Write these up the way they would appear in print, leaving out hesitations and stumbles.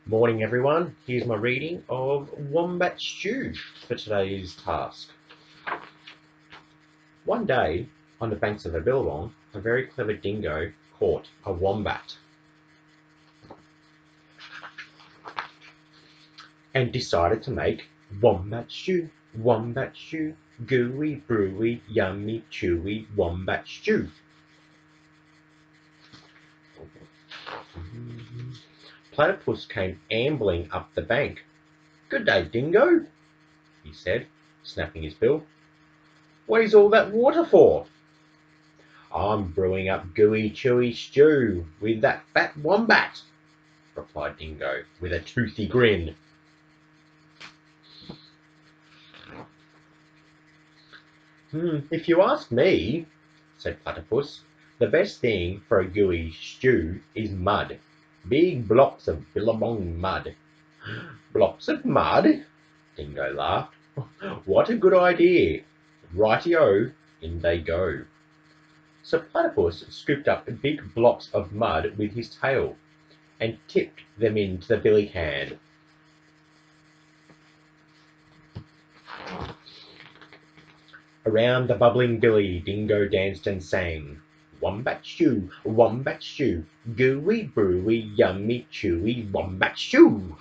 Morning everyone, here's my reading of Wombat Stew for today's task. One day, on the banks of a billabong, a very clever dingo caught a wombat and decided to make wombat stew, gooey, brewy, yummy, chewy wombat stew. Platypus came ambling up the bank. "Good day, Dingo," he said, snapping his bill. "What is all that water for?" "I'm brewing up gooey, chewy stew with that fat wombat," replied Dingo, with a toothy grin. If you ask me," said Platypus, "the best thing for a gooey stew is mud. Big blocks of billabong mud." "Blocks of mud?" Dingo laughed. "What a good idea! Righty-o, in they go." So Platypus scooped up big blocks of mud with his tail and tipped them into the billy can. Around the bubbling billy, Dingo danced and sang, wombat stew, gooey, brewy, yummy, chewy, wombat stew."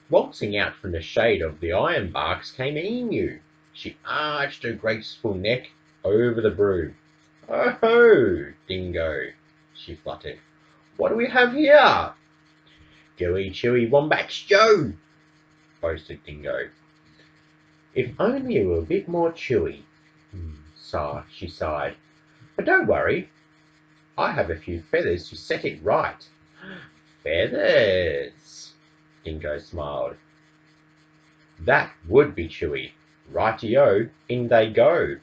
Waltzing out from the shade of the ironbarks came Emu. She arched her graceful neck over the brew. "Oh ho, Dingo," she fluttered. "What do we have here?" "Gooey, chewy wombat stew," boasted Dingo. "If only it were a bit more chewy," she sighed. "But don't worry, I have a few feathers to set it right." "Feathers?" Dingo smiled. "That would be chewy. Righty-o, in they go."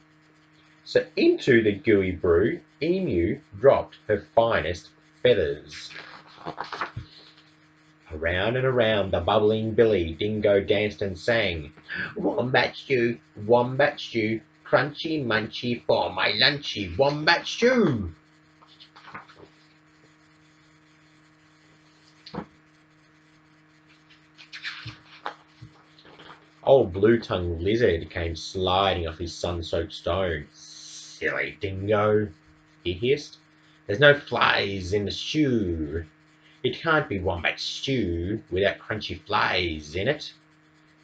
So into the gooey brew Emu dropped her finest feathers. Around and around the bubbling billy Dingo danced and sang, wombat stew, crunchy munchy for my lunchy, wombat stew." Old blue-tongued lizard came sliding off his sun-soaked stone. "Silly Dingo," he hissed. "There's no flies in the stew. It can't be wombat stew without crunchy flies in it."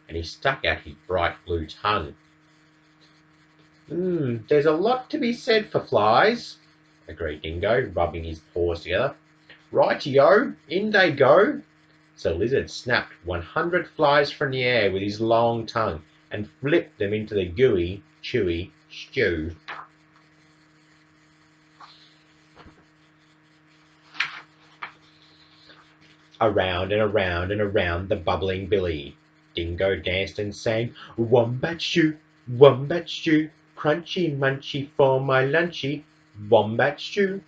And he stuck out his bright blue tongue. "There's a lot to be said for flies," agreed Dingo, rubbing his paws together. "Righty-o, in they go." So Lizard snapped 100 flies from the air with his long tongue and flipped them into the gooey, chewy stew. Around and around and around the bubbling billy Dingo danced and sang, wombat stew, crunchy munchy for my lunchy, wombat stew."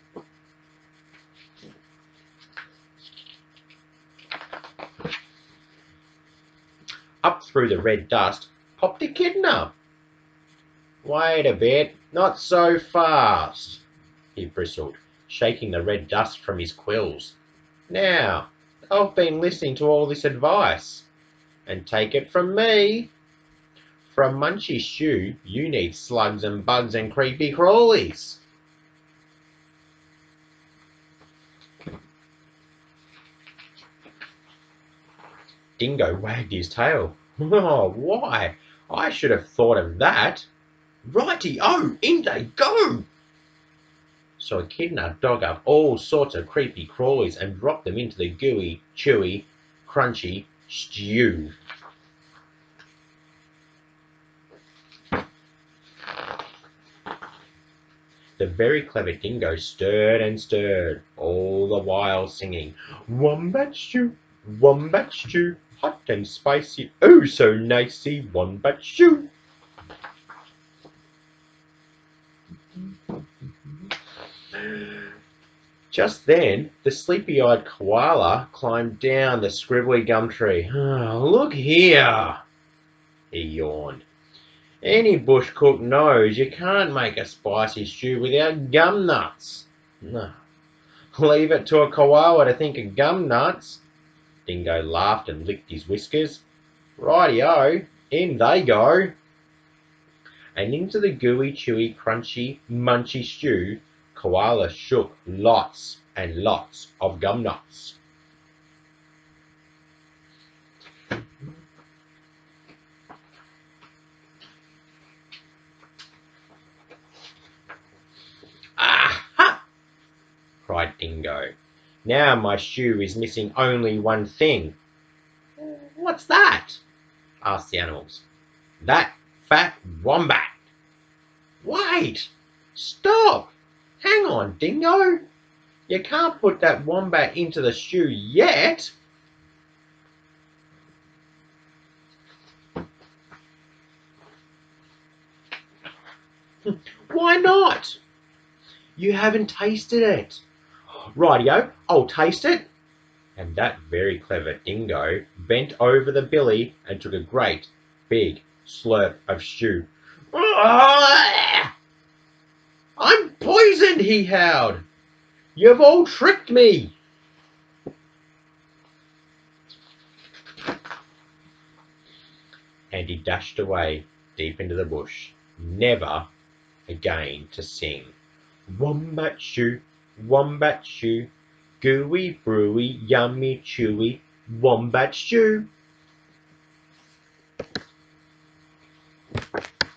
Up through the red dust popped Echidna. "Wait a bit, not so fast," he bristled, shaking the red dust from his quills. "Now, I've been listening to all this advice, and take it from me, for a munchy stew you need slugs and bugs and creepy crawlies." Dingo wagged his tail. "Oh, why, I should have thought of that. Righty-o, in they go." So Echidna dug up all sorts of creepy crawlies and dropped them into the gooey, chewy, crunchy stew. The very clever Dingo stirred and stirred, all the while singing, wombat stew, hot and spicy, oh so nicey, wombat stew." Just then the sleepy-eyed koala climbed down the scribbly gum tree. "Look here," he yawned. "Any bush cook knows you can't make a spicy stew without gum nuts." Leave it to a koala to think of gum nuts. Dingo laughed and licked his whiskers. Righty-o, in they go. And into the gooey, chewy, crunchy, munchy stew, Koala shook lots and lots of gum nuts. Aha! Cried Dingo. Now my stew is missing only one thing. What's that? Asked the animals. That fat wombat. Wait! Stop! Hang on, Dingo! You can't put that wombat into the stew yet! Why not? You haven't tasted it. Rightio, I'll taste it. And that very clever Dingo bent over the billy and took a great, big slurp of stew. I'm poisoned, he howled. You've all tricked me. And he dashed away deep into the bush, never again to sing. Wombat stew, gooey brewy, yummy chewy, wombat stew.